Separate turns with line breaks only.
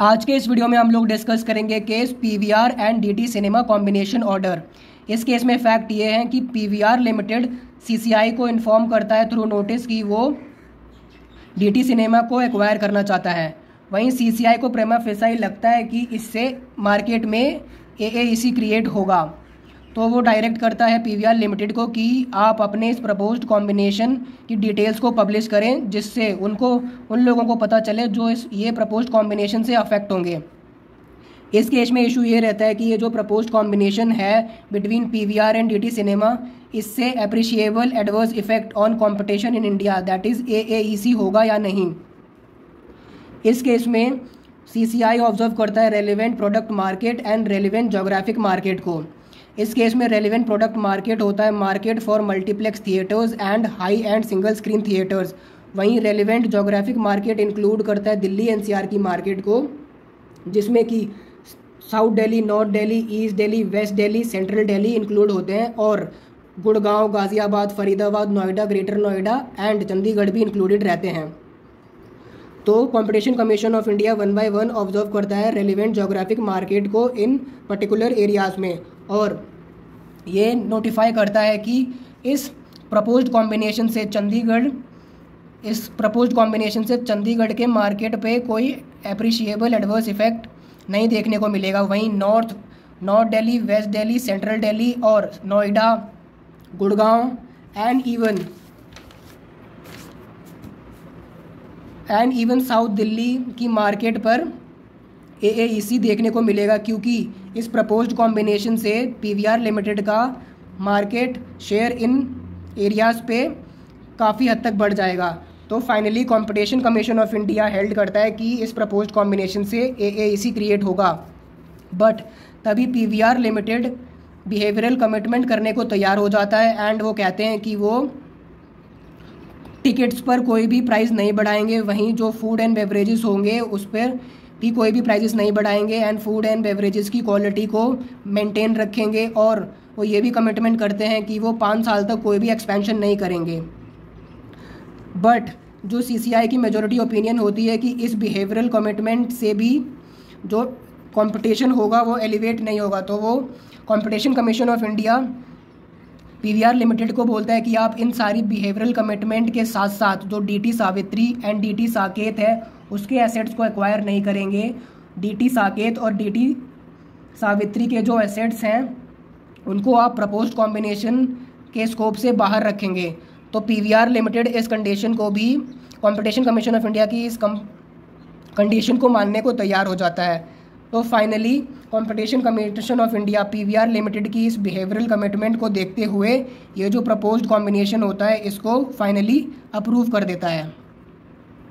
आज के इस वीडियो में हम लोग डिस्कस करेंगे case PVR and DT cinema combination order. इस केस में फैक्ट ये है कि पीवीआर लिमिटेड सीसीआई को इन्फॉर्म करता है थ्रू नोटिस कि वो डीटी सिनेमा को एक्वायर करना चाहता है। वहीं सीसीआई को प्रेमा फेसाई लगता है कि इससे मार्केट में एएईसी क्रिएट होगा, तो वो डायरेक्ट करता है पीवीआर लिमिटेड को कि आप अपने इस प्रपोज्ड कॉम्बिनेशन की डिटेल्स को पब्लिश करें, जिससे उन लोगों को पता चले जो ये प्रपोज्ड कॉम्बिनेशन से अफेक्ट होंगे। इस केस में इशू ये रहता है कि ये जो प्रपोज्ड कॉम्बिनेशन है between PVR and DT cinema, इससे appreciable adverse effect on competition in India that is AAEC होगा या नहीं। इस केस में सीसीआई ऑब्जर्व करता है relevant product market and relevant geographic market को। इस केस में रेलिवेंट प्रोडक्ट मार्केट होता है market for multiplex theatres and high end single screen theatres. वहीं रेलिवेंट जोग्राफिक मार्केट इंक्लूड करता है दिल्ली एनसीआर की मार्केट को, जिसमें कि south Delhi, north Delhi, east Delhi, west Delhi, central Delhi include होते हैं, और गुड़गांव, गाज़ियाबाद, फरीदाबाद, नोएडा, ग्रेटर नोएडा एंड चंडीगढ़ भी इंक्लूडेड रहते हैं। तो competition commission of India 1 by 1 observe करता है रेलिवेंट जोग्राफिक मार्केट को इन पर्टिकुलर एरियाज़ में, और ये नोटिफाई करता है कि इस प्रपोज्ड कॉम्बिनेशन से चंडीगढ़ के मार्केट पे कोई एप्रिशिएबल एडवर्स इफेक्ट नहीं देखने को मिलेगा। वहीं north Delhi, west Delhi, central Delhi और Noida, Gurgaon and even south Delhi की मार्केट पर एएईसी देखने को मिलेगा, क्योंकि इस प्रपोज्ड कॉम्बिनेशन से पीवीआर लिमिटेड का मार्केट शेयर इन एरियाज़ पे काफ़ी हद तक बढ़ जाएगा। तो finally competition commission of India held करता है कि इस प्रपोज्ड कॉम्बिनेशन से एएईसी क्रिएट होगा, बट तभी पीवीआर लिमिटेड बिहेवियरल कमिटमेंट करने को तैयार हो जाता है एंड वो कहते हैं कि वो टिकट्स पर कोई भी प्राइस नहीं बढ़ाएंगे। वहीं जो फूड एंड बेवरेजेस होंगे उस पर भी कोई भी प्राइजेस नहीं बढ़ाएंगे एंड फूड एंड बेवरेजेस की क्वालिटी को मेंटेन रखेंगे, और वो ये भी कमिटमेंट करते हैं कि वो 5 साल तक कोई भी एक्सपेंशन नहीं करेंगे। बट जो सीसीआई की मेजॉरिटी ओपिनियन होती है कि इस बिहेवियरल कमिटमेंट से भी जो कंपटीशन होगा वो एलिवेट नहीं होगा, तो वो competition commission of India PVR limited को बोलता है कि आप इन सारी बिहेवियरल कमिटमेंट के साथ साथ जो DT Savitri and DT Saket है उसके एसेट्स को एक्वायर नहीं करेंगे। डीटी साकेत और डीटी सावित्री के जो एसेट्स हैं उनको आप प्रपोज्ड कॉम्बिनेशन के स्कोप से बाहर रखेंगे। तो पीवीआर लिमिटेड इस कंडीशन को भी कंपटीशन कमीशन ऑफ इंडिया की इस कंडीशन को मानने को तैयार हो जाता है। तो finally competition commission of India PVR limited की इस बिहेवियरल कमिटमेंट को देखते हुए ये जो प्रपोज्ड कॉम्बिनेशन होता है इसको फाइनली अप्रूव कर देता है।